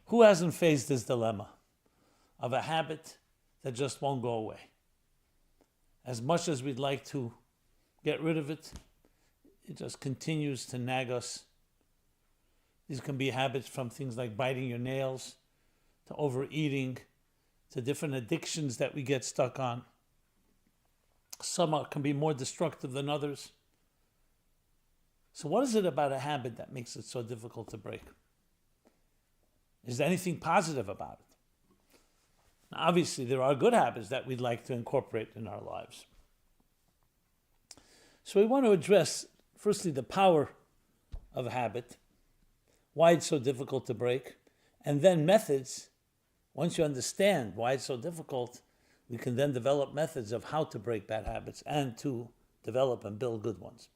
Who hasn't faced this dilemma of a habit that just won't go away? As much as we'd like to get rid of it, it just continues to nag us. These can be habits from things like biting your nails, to overeating, to different addictions that we get stuck on. Some can be more destructive than others. So what is it about a habit that makes it so difficult to break? Is there anything positive about it? Now, obviously, there are good habits that we'd like to incorporate in our lives. So we want to address, firstly, the power of a habit, why it's so difficult to break, and then methods. Once you understand why it's so difficult, we can then develop methods of how to break bad habits and to develop and build good ones.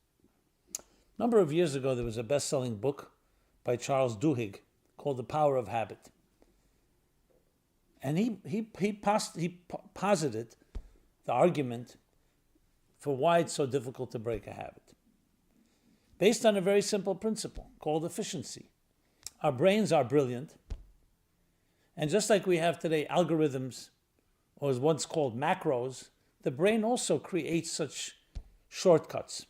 A number of years ago, there was a best-selling book by Charles Duhigg called The Power of Habit. And he posited the argument for why it's so difficult to break a habit, based on a very simple principle called efficiency. Our brains are brilliant, and just like we have today algorithms, or as once called macros, the brain also creates such shortcuts.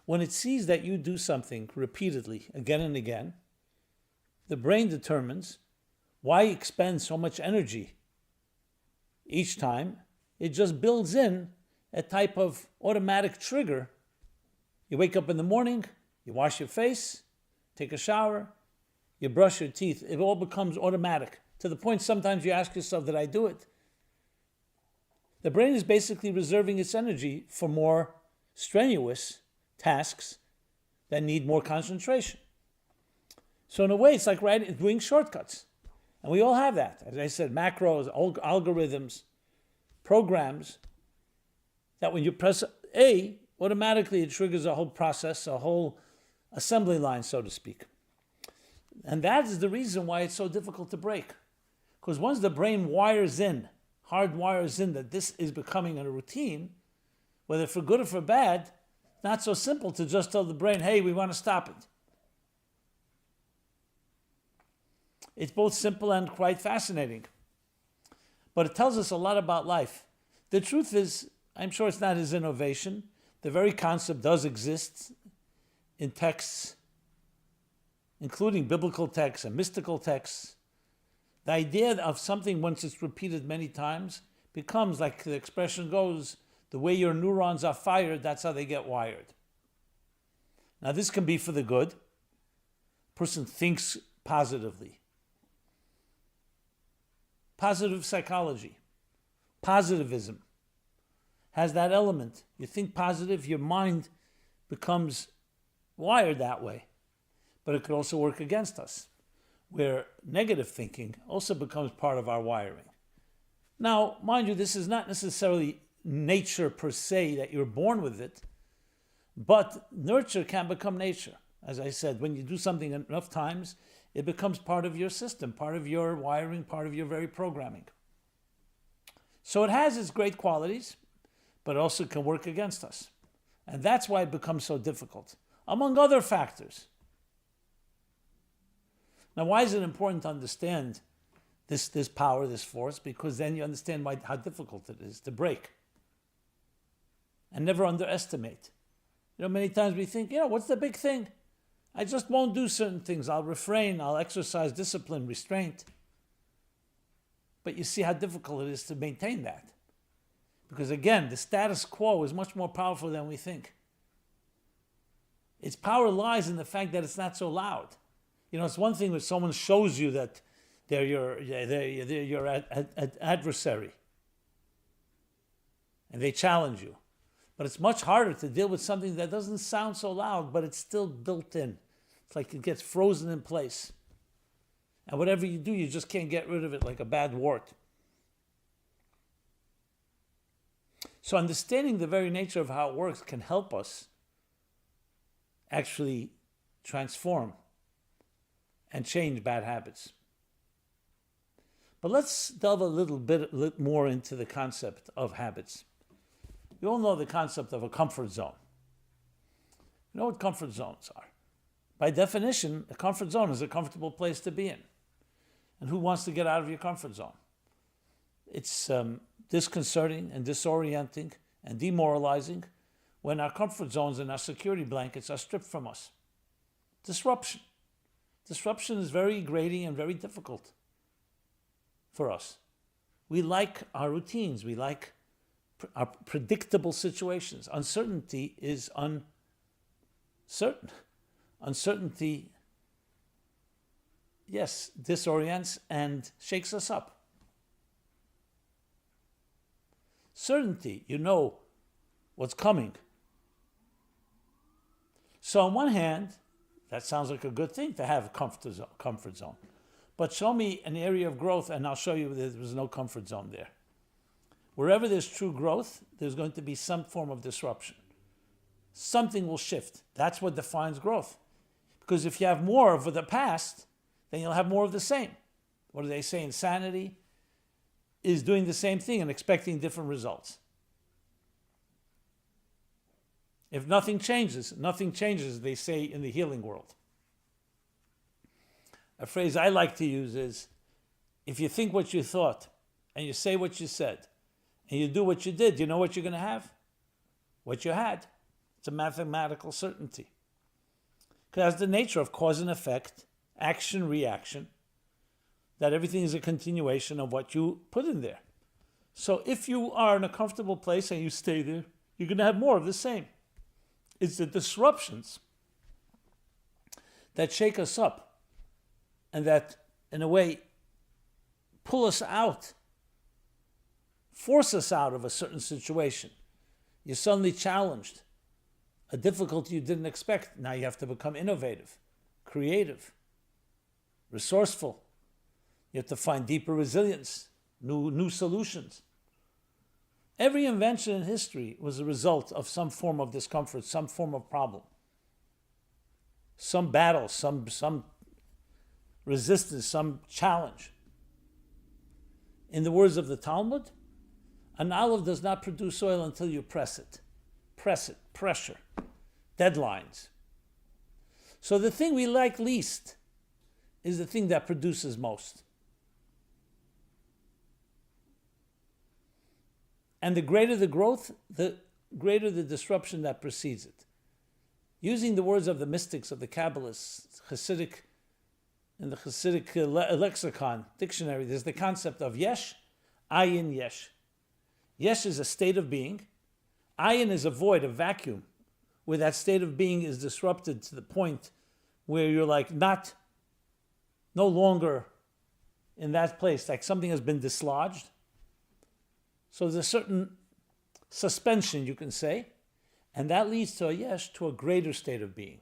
When it sees that you do something repeatedly, again and again, the brain determines why expend so much energy each time. It just builds in a type of automatic trigger. You wake up in the morning, you wash your face, take a shower, you brush your teeth. It all becomes automatic, to the point sometimes you ask yourself, did I do it? The brain is basically reserving its energy for more strenuous tasks that need more concentration. So in a way, it's like doing shortcuts. And we all have that. As I said, macros, algorithms, programs, that when you press A, automatically it triggers a whole process, a whole assembly line, so to speak. And that is the reason why it's so difficult to break. Because once the brain hardwires in that this is becoming a routine, whether for good or for bad, not so simple to just tell the brain, hey, we want to stop it. It's both simple and quite fascinating. But it tells us a lot about life. The truth is, I'm sure it's not his innovation. The very concept does exist in texts, including biblical texts and mystical texts. The idea of something, once it's repeated many times, becomes, like the expression goes, the way your neurons are fired, that's how they get wired. Now, this can be for the good. A person thinks positively. Positive psychology, positivism, has that element. You think positive, your mind becomes wired that way. But it could also work against us, where negative thinking also becomes part of our wiring. Now, mind you, this is not necessarily nature per se, that you're born with it, but nurture can become nature. As I said, when you do something enough times, it becomes part of your system, part of your wiring, part of your very programming. So it has its great qualities, but also can work against us. And that's why it becomes so difficult, among other factors. Now, why is it important to understand this power, this force? Because then you understand how difficult it is to break. And never underestimate. Many times we think, what's the big thing? I just won't do certain things. I'll refrain. I'll exercise discipline, restraint. But you see how difficult it is to maintain that. Because again, the status quo is much more powerful than we think. Its power lies in the fact that it's not so loud. It's one thing when someone shows you that they're your adversary. And they challenge you. But it's much harder to deal with something that doesn't sound so loud, but it's still built in. It's like it gets frozen in place. And whatever you do, you just can't get rid of it like a bad wart. So understanding the very nature of how it works can help us actually transform and change bad habits. But let's delve a little bit more into the concept of habits. You all know the concept of a comfort zone. You know what comfort zones are? By definition, a comfort zone is a comfortable place to be in. And who wants to get out of your comfort zone? It's disconcerting and disorienting and demoralizing when our comfort zones and our security blankets are stripped from us. Disruption. Disruption is very grating and very difficult for us. We like our routines. We like our predictable situations. Uncertainty is uncertain. Uncertainty, yes, disorients and shakes us up. Certainty, you know what's coming. So on one hand, that sounds like a good thing to have a comfort zone. But show me an area of growth and I'll show you there was no comfort zone there. Wherever there's true growth, there's going to be some form of disruption. Something will shift. That's what defines growth. Because if you have more of the past, then you'll have more of the same. What do they say? Insanity is doing the same thing and expecting different results. If nothing changes, they say in the healing world. A phrase I like to use is, if you think what you thought, and you say what you said, and you do what you did, you know what you're going to have? What you had. It's a mathematical certainty. Because that's the nature of cause and effect, action, reaction, that everything is a continuation of what you put in there. So if you are in a comfortable place and you stay there, you're going to have more of the same. It's the disruptions that shake us up and that, in a way, pull us out, force us out of a certain situation. You're suddenly challenged. A difficulty you didn't expect. Now you have to become innovative, creative, resourceful. You have to find deeper resilience, new solutions. Every invention in history was a result of some form of discomfort, some form of problem. Some battle, some resistance, some challenge. In the words of the Talmud, an olive does not produce oil until you press it. Press it, pressure, deadlines. So the thing we like least is the thing that produces most. And the greater the growth, the greater the disruption that precedes it. Using the words of the mystics of the Kabbalists, Hasidic, in the Hasidic lexicon, dictionary, there's the concept of yesh, ayin, yesh. Yesh is a state of being. Ayin is a void, a vacuum, where that state of being is disrupted to the point where you're like no longer in that place, like something has been dislodged. So there's a certain suspension, you can say, and that leads to a yesh, to a greater state of being.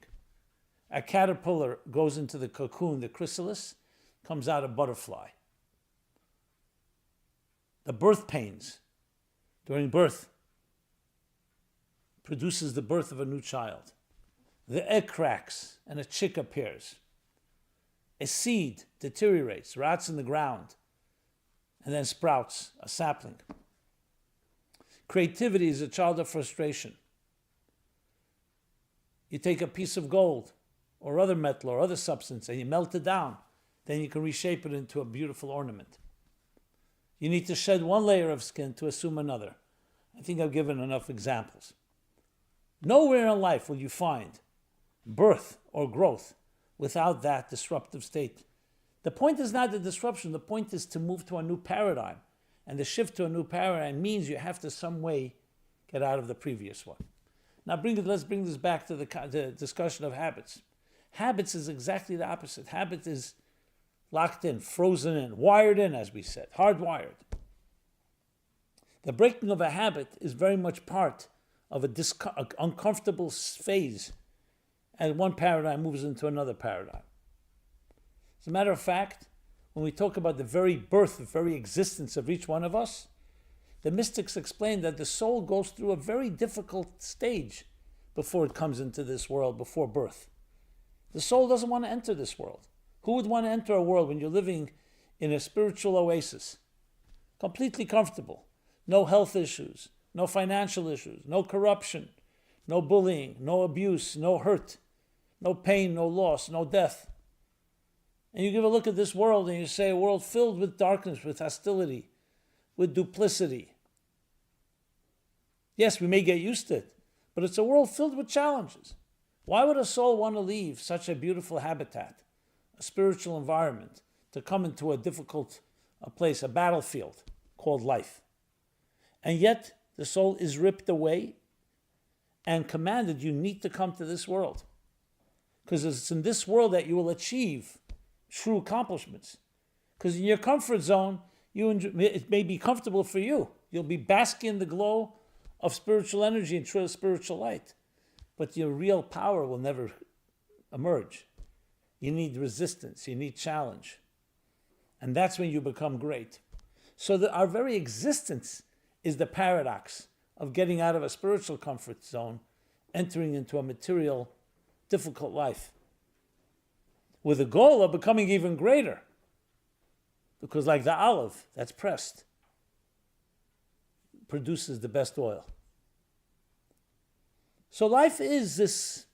A caterpillar goes into the cocoon, the chrysalis, comes out a butterfly. The birth pains during birth produces the birth of a new child. The egg cracks and a chick appears. A seed deteriorates, rots in the ground, and then sprouts a sapling. Creativity is a child of frustration. You take a piece of gold or other metal or other substance and you melt it down, then you can reshape it into a beautiful ornament. You need to shed one layer of skin to assume another. I think I've given enough examples. Nowhere in life will you find birth or growth without that disruptive state. The point is not the disruption, the point is to move to a new paradigm. And the shift to a new paradigm means you have to some way get out of the previous one. Now let's bring this back to the discussion of habits. Habits is exactly the opposite. Habit is locked in, frozen in, wired in, as we said, hardwired. The breaking of a habit is very much part of an uncomfortable phase as one paradigm moves into another paradigm. As a matter of fact, when we talk about the very birth, the very existence of each one of us, the mystics explain that the soul goes through a very difficult stage before it comes into this world, before birth. The soul doesn't want to enter this world. Who would want to enter a world when you're living in a spiritual oasis? Completely comfortable. No health issues, no financial issues, no corruption, no bullying, no abuse, no hurt, no pain, no loss, no death. And you give a look at this world and you say, a world filled with darkness, with hostility, with duplicity. Yes, we may get used to it, but it's a world filled with challenges. Why would a soul want to leave such a beautiful habitat, a spiritual environment, to come into a difficult place, a battlefield called life? And yet, the soul is ripped away and commanded, you need to come to this world. Because it's in this world that you will achieve true accomplishments. Because in your comfort zone, it may be comfortable for you. You'll be basking in the glow of spiritual energy and true spiritual light. But your real power will never emerge. You need resistance. You need challenge. And that's when you become great. So that our very existence is the paradox of getting out of a spiritual comfort zone, entering into a material, difficult life, with the goal of becoming even greater. Because like the olive that's pressed, produces the best oil. So life is this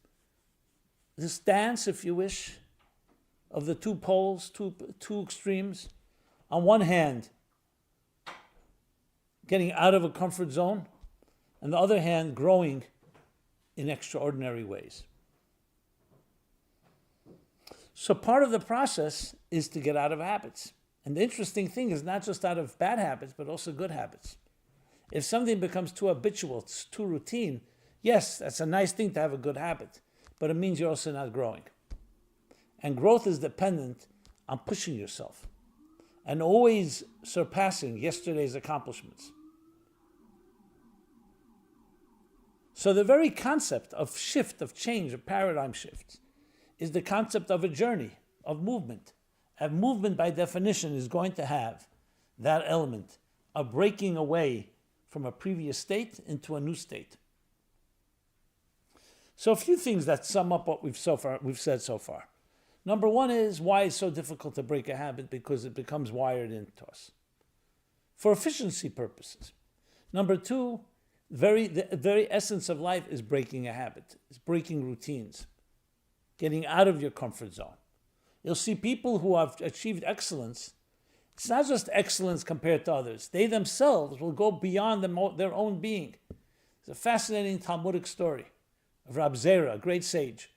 dance, if you wish, of the two poles, two extremes. On one hand, getting out of a comfort zone, and the other hand, growing in extraordinary ways. So part of the process is to get out of habits. And the interesting thing is not just out of bad habits, but also good habits. If something becomes too habitual, it's too routine, yes, that's a nice thing to have a good habit, but it means you're also not growing. And growth is dependent on pushing yourself and always surpassing yesterday's accomplishments. So the very concept of shift, of change, of paradigm shifts, is the concept of a journey, of movement. And movement, by definition, is going to have that element of breaking away from a previous state into a new state. So a few things that sum up what we've said so far. Number one is, why it's so difficult to break a habit? Because it becomes wired into us for efficiency purposes. Number two, the very essence of life is breaking a habit. It's breaking routines, getting out of your comfort zone. You'll see people who have achieved excellence. It's not just excellence compared to others. They themselves will go beyond their own being. It's a fascinating Talmudic story of Rab Zera, a great sage.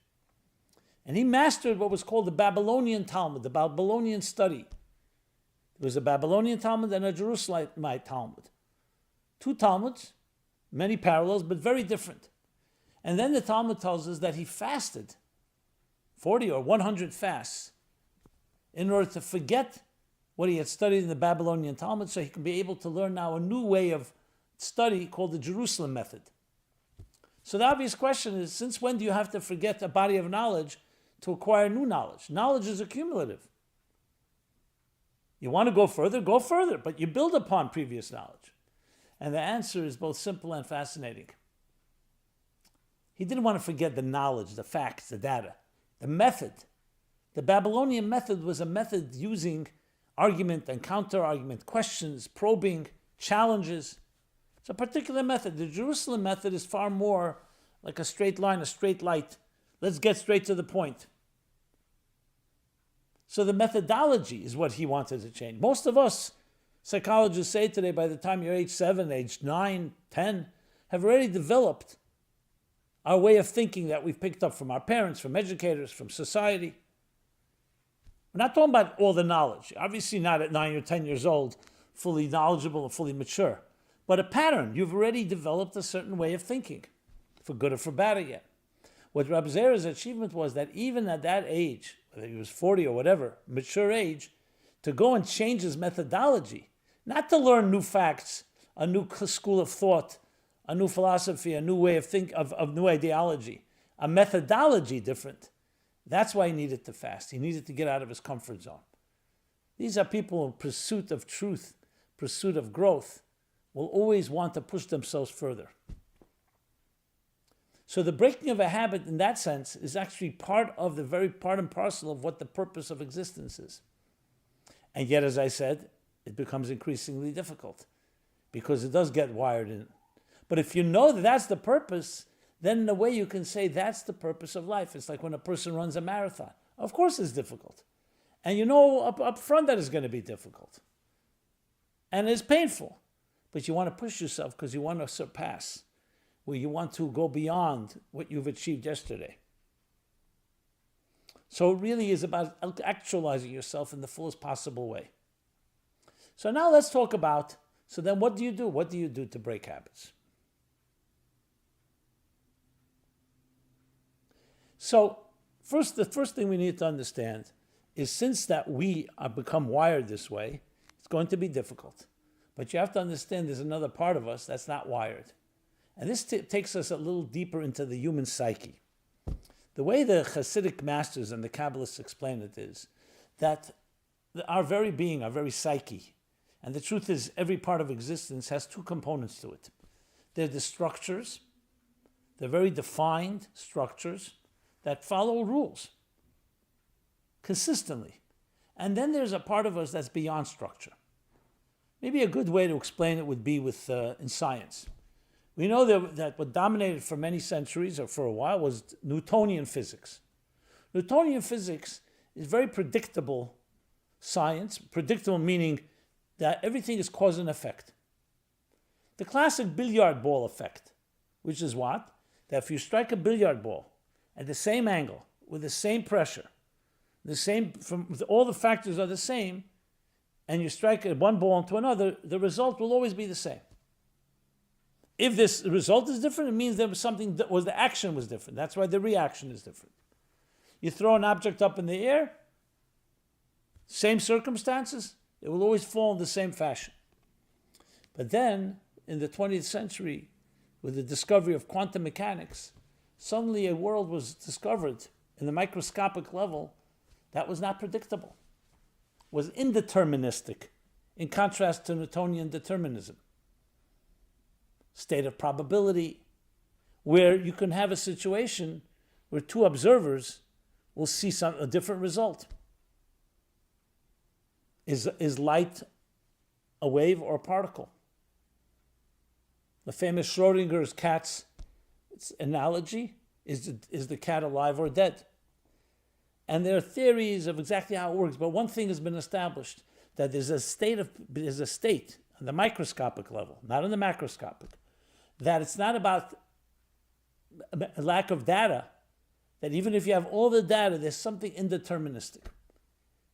And he mastered what was called the Babylonian Talmud, the Babylonian study. There was a Babylonian Talmud and a Jerusalemite Talmud. Two Talmuds, many parallels, but very different. And then the Talmud tells us that he fasted 40 or 100 fasts in order to forget what he had studied in the Babylonian Talmud, so he could be able to learn now a new way of study called the Jerusalem method. So the obvious question is, since when do you have to forget a body of knowledge to acquire new knowledge? Knowledge is accumulative. You want to go further, but you build upon previous knowledge. And the answer is both simple and fascinating. He didn't want to forget the knowledge, the facts, the data, the method. The Babylonian method was a method using argument and counter-argument, questions, probing, challenges. It's a particular method. The Jerusalem method is far more like a straight line, a straight light. Let's get straight to the point. So the methodology is what he wanted to change. Most of us, psychologists say today, by the time you're age 7, age 9, 10, have already developed our way of thinking that we've picked up from our parents, from educators, from society. We're not talking about all the knowledge. Obviously not at 9 or 10 years old, fully knowledgeable and fully mature. But a pattern. You've already developed a certain way of thinking, for good or for bad again. What Rab Zera's achievement was that even at that age, whether he was 40 or whatever, mature age, to go and change his methodology, not to learn new facts, a new school of thought, a new philosophy, a new way of think of new ideology, a methodology different. That's why he needed to fast. He needed to get out of his comfort zone. These are people in pursuit of truth, pursuit of growth, will always want to push themselves further. So the breaking of a habit in that sense is actually part and parcel of what the purpose of existence is. And yet, as I said, it becomes increasingly difficult because it does get wired in. But if you know that that's the purpose, then in a way you can say that's the purpose of life. It's like when a person runs a marathon. Of course it's difficult. And you know up front that it's going to be difficult. And it's painful. But you want to push yourself because you want to surpass, where you want to go beyond what you've achieved yesterday. So it really is about actualizing yourself in the fullest possible way. So now let's talk about, so then what do you do? What do you do to break habits? So the first thing we need to understand is, since that we are become wired this way, it's going to be difficult. But you have to understand there's another part of us that's not wired. And this takes us a little deeper into the human psyche. The way the Hasidic masters and the Kabbalists explain it is that our very being, our very psyche, and the truth is every part of existence has two components to it. They're the structures, they're very defined structures that follow rules consistently. And then there's a part of us that's beyond structure. Maybe a good way to explain it would be with in science. We know that what dominated for many centuries, or for a while, was Newtonian physics. Newtonian physics is very predictable science, predictable meaning that everything is cause and effect. The classic billiard ball effect, which is what? That if you strike a billiard ball at the same angle, with the same pressure, all the factors are the same, and you strike one ball into another, the result will always be the same. If this result is different, it means there was something that was, the action was different. That's why the reaction is different. You throw an object up in the air, same circumstances, it will always fall in the same fashion. But then, in the 20th century, with the discovery of quantum mechanics, suddenly a world was discovered in the microscopic level that was not predictable, was indeterministic, in contrast to Newtonian determinism. State of probability, where you can have a situation where two observers will see a different result. Is light a wave or a particle? The famous Schrodinger's cat's analogy, is the cat alive or dead? And there are theories of exactly how it works, but one thing has been established, that there's a state on the microscopic level, not on the macroscopic, that it's not about a lack of data, that even if you have all the data, there's something indeterministic,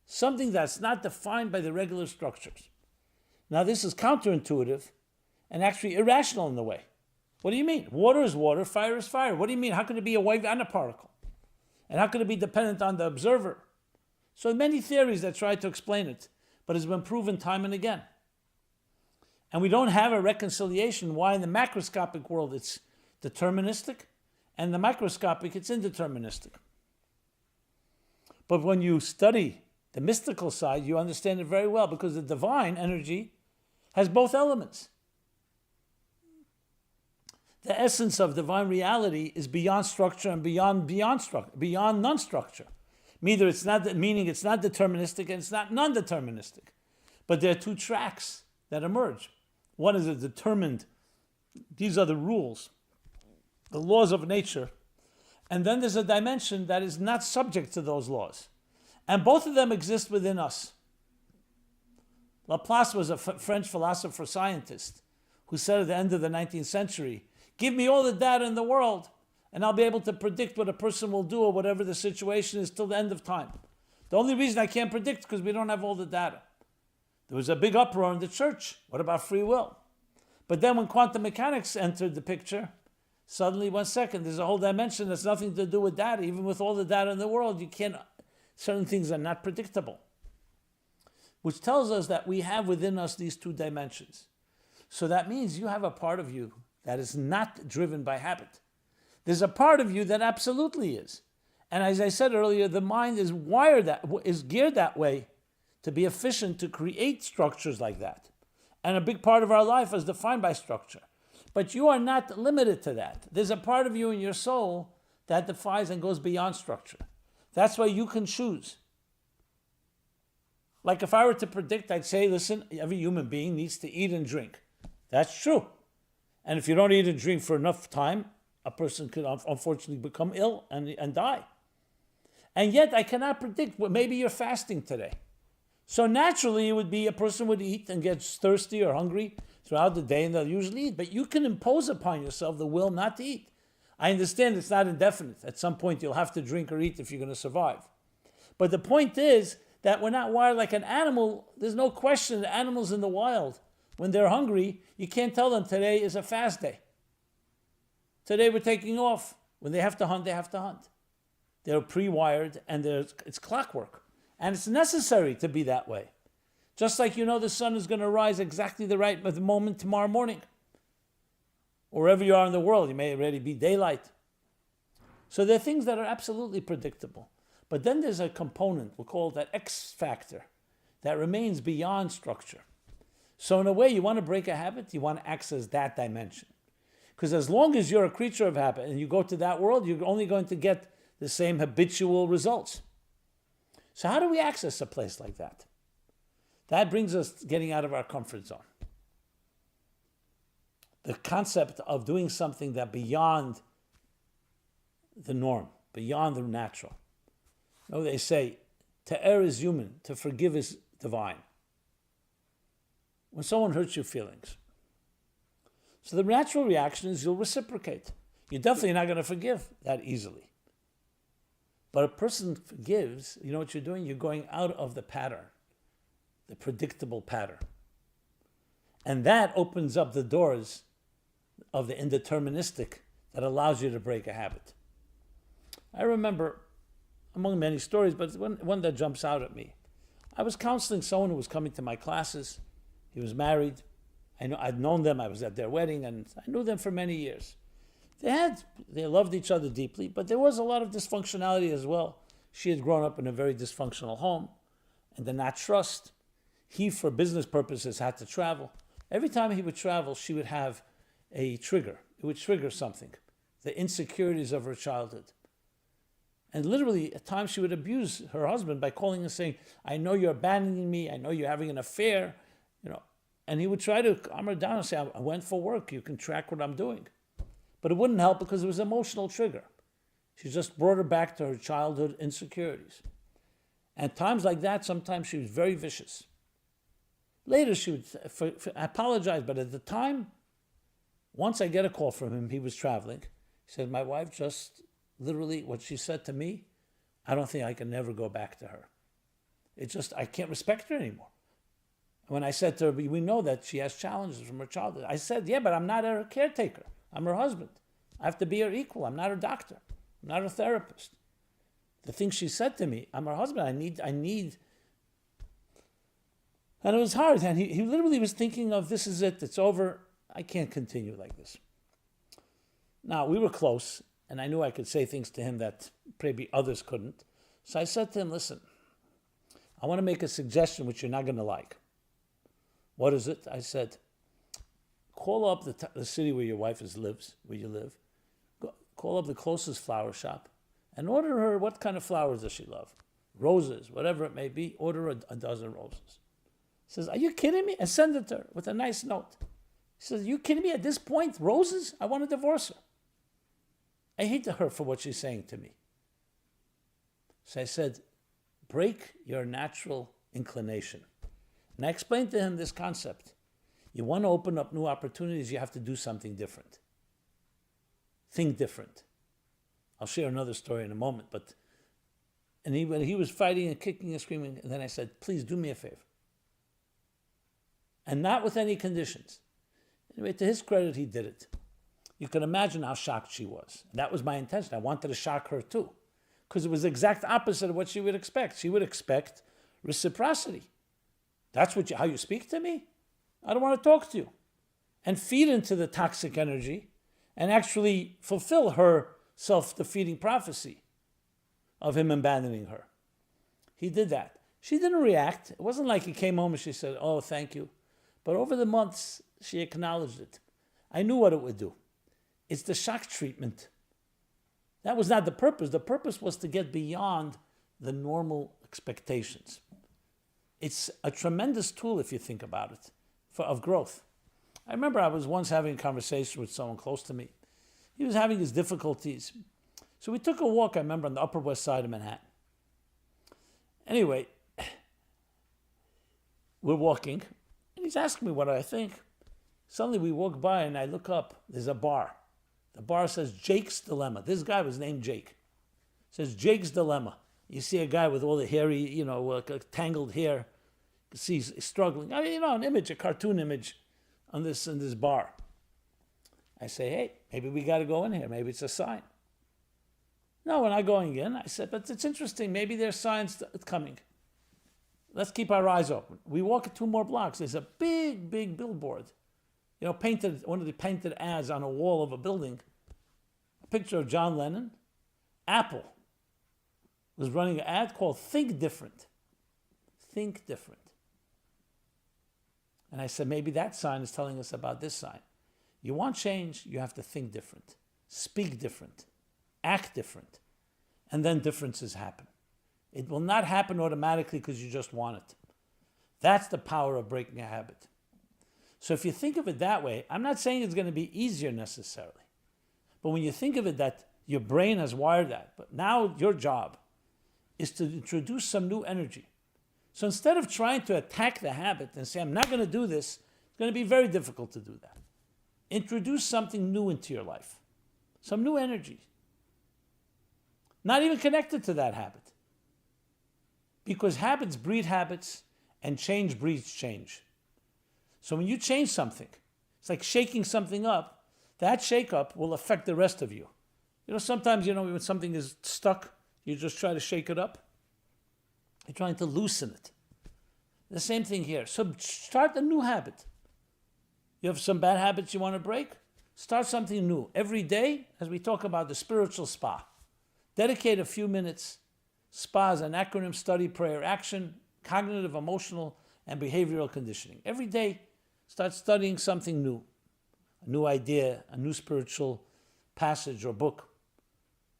something that's not defined by the regular structures. Now, this is counterintuitive and actually irrational in a way. What do you mean? Water is water, fire is fire. What do you mean? How can it be a wave and a particle? And how can it be dependent on the observer? So many theories that try to explain it, but it's been proven time and again. And we don't have a reconciliation why in the macroscopic world it's deterministic, and in the microscopic it's indeterministic. But when you study the mystical side, you understand it very well, because the divine energy has both elements. The essence of divine reality is beyond structure and beyond non-structure. It's not deterministic and it's not non-deterministic. But there are two tracks that emerge. One is a determined, these are the rules, the laws of nature. And then there's a dimension that is not subject to those laws. And both of them exist within us. Laplace was a French philosopher scientist who said at the end of the 19th century, give me all the data in the world and I'll be able to predict what a person will do or whatever the situation is till the end of time. The only reason I can't predict is because we don't have all the data. There was a big uproar in the church. What about free will? But then when quantum mechanics entered the picture, suddenly, one second, there's a whole dimension that's nothing to do with data. Even with all the data in the world, certain things are not predictable. Which tells us that we have within us these two dimensions. So that means you have a part of you that is not driven by habit. There's a part of you that absolutely is. And as I said earlier, the mind is geared that way to be efficient, to create structures like that. And a big part of our life is defined by structure. But you are not limited to that. There's a part of you in your soul that defies and goes beyond structure. That's why you can choose. Like if I were to predict, I'd say, listen, every human being needs to eat and drink. That's true. And if you don't eat and drink for enough time, a person could unfortunately become ill and die. And yet I cannot predict, well, maybe you're fasting today. So naturally it would be a person would eat and gets thirsty or hungry throughout the day, and they'll usually eat. But you can impose upon yourself the will not to eat. I understand it's not indefinite. At some point you'll have to drink or eat if you're going to survive. But the point is that we're not wired like an animal. There's no question that animals in the wild, when they're hungry, you can't tell them today is a fast day. Today we're taking off. When they have to hunt, they have to hunt. They're pre-wired and it's clockwork. And it's necessary to be that way. Just like the sun is going to rise exactly the right moment tomorrow morning. Wherever you are in the world, you may already be daylight. So there are things that are absolutely predictable. But then there's a component, we'll call it that X factor, that remains beyond structure. So in a way, you want to break a habit, you want to access that dimension. Because as long as you're a creature of habit and you go to that world, you're only going to get the same habitual results. So how do we access a place like that? That brings us getting out of our comfort zone. The concept of doing something that beyond the norm, beyond the natural. They say, to err is human, to forgive is divine. When someone hurts your feelings. So the natural reaction is you'll reciprocate. You're definitely not going to forgive that easily. But a person forgives, you know what you're doing? You're going out of the pattern, the predictable pattern. And that opens up the doors of the indeterministic that allows you to break a habit. I remember, among many stories, but one that jumps out at me. I was counseling someone who was coming to my classes. He was married. I'd known them. I was at their wedding, and I knew them for many years. They loved each other deeply, but there was a lot of dysfunctionality as well. She had grown up in a very dysfunctional home and did not trust. He, for business purposes, had to travel. Every time he would travel, she would have a trigger. It would trigger something, the insecurities of her childhood. And literally, at times, she would abuse her husband by calling and saying, I know you're abandoning me. I know you're having an affair. And he would try to calm her down and say, I went for work. You can track what I'm doing. But it wouldn't help because it was an emotional trigger. She just brought her back to her childhood insecurities. And times like that, sometimes she was very vicious. Later, she would apologize, but at the time, once I get a call from him, he was traveling. He said, my wife just literally, what she said to me, I don't think I can never go back to her. I can't respect her anymore. When I said to her, we know that she has challenges from her childhood. I said, yeah, but I'm not her caretaker. I'm her husband. I have to be her equal. I'm not her doctor. I'm not her therapist. The thing she said to me, I'm her husband. I need. And it was hard. And he literally was thinking of, this is it. It's over. I can't continue like this. Now, we were close, and I knew I could say things to him that maybe others couldn't. So I said to him, listen, I want to make a suggestion which you're not going to like. What is it? I said, call up the city where your wife lives, where you live. Call up the closest flower shop and order her what kind of flowers does she love. Roses, whatever it may be, order a dozen roses. He says, are you kidding me? And send it to her with a nice note. He says, are you kidding me? At this point, roses? I want to divorce her. I hate her for what she's saying to me. So I said, break your natural inclination. And I explained to him this concept. You want to open up new opportunities, you have to do something different. Think different. I'll share another story in a moment, when he was fighting and kicking and screaming, and then I said, please do me a favor. And not with any conditions. Anyway, to his credit, he did it. You can imagine how shocked she was. And that was my intention. I wanted to shock her too. Because it was the exact opposite of what she would expect. She would expect reciprocity. That's how you speak to me? I don't want to talk to you. And feed into the toxic energy and actually fulfill her self-defeating prophecy of him abandoning her. He did that. She didn't react. It wasn't like he came home and she said, oh, thank you. But over the months, she acknowledged it. I knew what it would do. It's the shock treatment. That was not the purpose. The purpose was to get beyond the normal expectations. It's a tremendous tool if you think about it, of growth. I remember I was once having a conversation with someone close to me. He was having his difficulties. So we took a walk, I remember, on the Upper West Side of Manhattan. Anyway, we're walking, and he's asking me what I think. Suddenly we walk by, and I look up. There's a bar. The bar says Jake's Dilemma. This guy was named Jake. It says Jake's Dilemma. You see a guy with all the hairy, tangled hair. You see he's struggling. I mean, an image, a cartoon image in this bar. I say, hey, maybe we got to go in here. Maybe it's a sign. No, we're not going in. I said, but it's interesting. Maybe there's signs coming. Let's keep our eyes open. We walk 2 more blocks. There's a big, big billboard. Painted, one of the painted ads on a wall of a building. A picture of John Lennon. Apple was running an ad called Think Different. Think Different. And I said, maybe that sign is telling us about this sign. You want change, you have to think different, speak different, act different, and then differences happen. It will not happen automatically because you just want it. That's the power of breaking a habit. So if you think of it that way, I'm not saying it's going to be easier necessarily, but when you think of it that your brain has wired that, but now your job is to introduce some new energy. So instead of trying to attack the habit and say, I'm not going to do this, it's going to be very difficult to do that. Introduce something new into your life, some new energy, not even connected to that habit. Because habits breed habits and change breeds change. So when you change something, it's like shaking something up, that shake up will affect the rest of you. Sometimes, when something is stuck, you just try to shake it up. You're trying to loosen it. The same thing here. So start a new habit. You have some bad habits you want to break? Start something new. Every day, as we talk about the spiritual spa, dedicate a few minutes. SPA is an acronym: study, prayer, action, cognitive, emotional, and behavioral conditioning. Every day, start studying something new, a new idea, a new spiritual passage or book.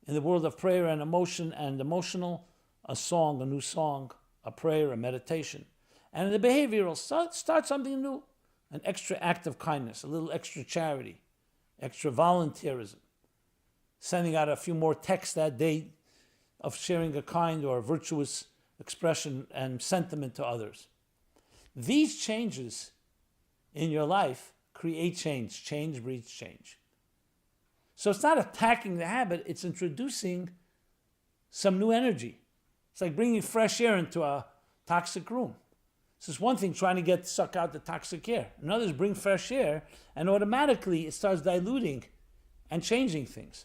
In the world of prayer and emotion and emotional, a song, a new song, a prayer, a meditation. And in the behavioral, start something new. An extra act of kindness, a little extra charity, extra volunteerism, sending out a few more texts that day of sharing a kind or virtuous expression and sentiment to others. These changes in your life create change. Change breeds change. So it's not attacking the habit, it's introducing some new energy. It's like bringing fresh air into a toxic room. So it's one thing trying to suck out the toxic air. Another is bring fresh air, and automatically it starts diluting and changing things.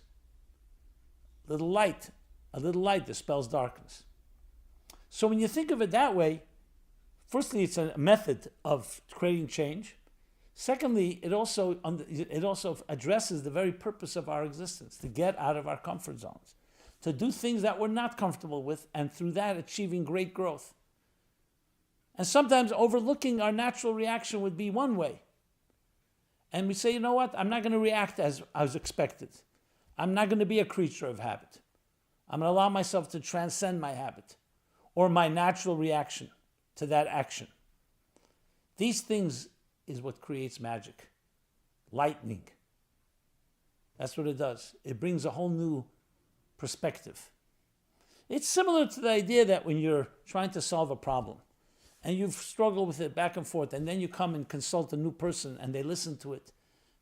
A little light dispels darkness. So when you think of it that way, firstly, it's a method of creating change. Secondly, it also addresses the very purpose of our existence, to get out of our comfort zones, to do things that we're not comfortable with, and through that achieving great growth. And sometimes overlooking our natural reaction would be one way. And we say, you know what? I'm not going to react as I was expected. I'm not going to be a creature of habit. I'm going to allow myself to transcend my habit or my natural reaction to that action. These things is what creates magic. Lightning. That's what it does. It brings a whole new perspective. It's similar to the idea that when you're trying to solve a problem and you've struggled with it back and forth, and then you come and consult a new person and they listen to it,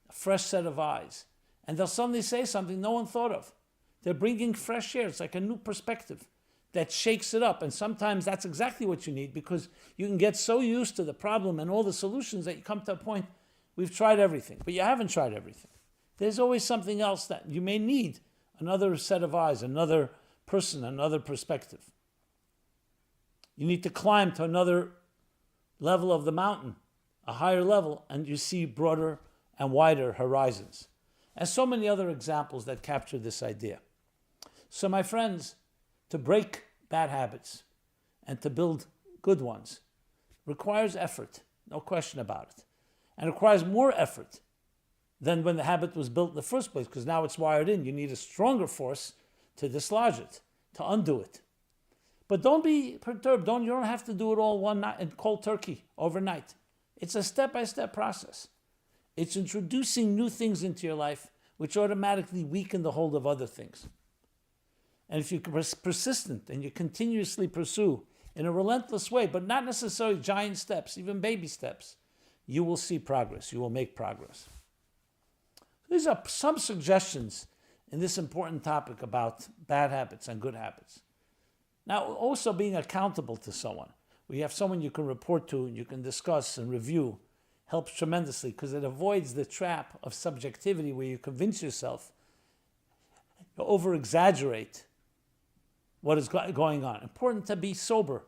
a fresh set of eyes, and they'll suddenly say something no one thought of. They're bringing fresh air. It's like a new perspective that shakes it up. And sometimes that's exactly what you need, because you can get so used to the problem and all the solutions that you come to a point, we've tried everything, but you haven't tried everything. There's always something else that you may need, another set of eyes, another person, another perspective. You need to climb to another level of the mountain, a higher level, and you see broader and wider horizons. And so many other examples that capture this idea. So my friends, to break bad habits and to build good ones requires effort, no question about it. And requires more effort than when the habit was built in the first place, because now it's wired in. You need a stronger force to dislodge it, to undo it. But don't be perturbed. You don't have to do it all one night in cold turkey overnight. It's a step-by-step process. It's introducing new things into your life which automatically weaken the hold of other things. And if you're persistent and you continuously pursue in a relentless way, but not necessarily giant steps, even baby steps, you will see progress. You will make progress. These are some suggestions in this important topic about bad habits and good habits. Now, also being accountable to someone. We have someone you can report to, and you can discuss and review, helps tremendously because it avoids the trap of subjectivity where you convince yourself, you over-exaggerate what is going on. Important to be sober,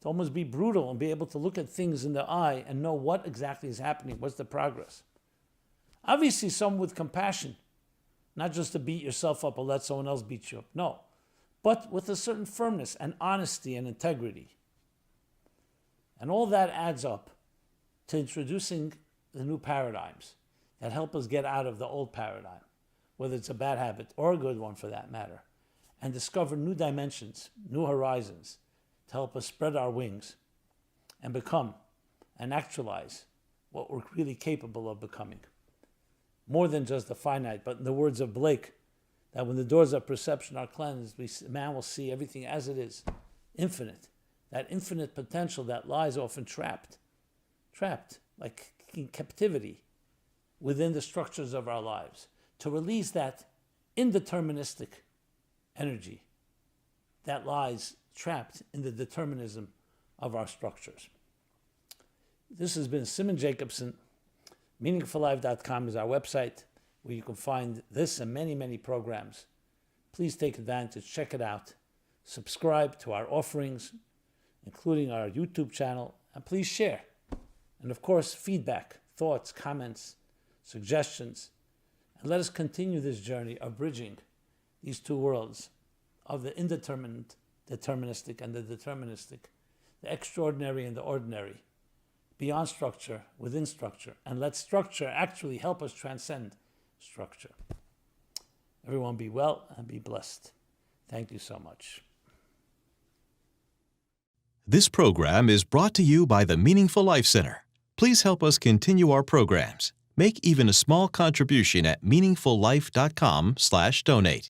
to almost be brutal and be able to look at things in the eye and know what exactly is happening, what's the progress. Obviously, someone with compassion, not just to beat yourself up or let someone else beat you up, no, but with a certain firmness and honesty and integrity. And all that adds up to introducing the new paradigms that help us get out of the old paradigm, whether it's a bad habit or a good one for that matter, and discover new dimensions, new horizons to help us spread our wings and become and actualize what we're really capable of becoming. More than just the finite, but in the words of Blake, that when the doors of perception are cleansed, man will see everything as it is, infinite. That infinite potential that lies often trapped like in captivity within the structures of our lives. To release that indeterministic energy that lies trapped in the determinism of our structures. This has been Simon Jacobson. MeaningfulLife.com is our website where you can find this and many, many programs. Please take advantage, check it out. Subscribe to our offerings, including our YouTube channel, and please share. And of course, feedback, thoughts, comments, suggestions. And let us continue this journey of bridging these two worlds of the indeterminate, deterministic, and the deterministic, the extraordinary and the ordinary, beyond structure, within structure, and let structure actually help us transcend structure. Everyone be well and be blessed. Thank you so much. This program is brought to you by the Meaningful Life Center. Please help us continue our programs. Make even a small contribution at meaningfullife.com/donate.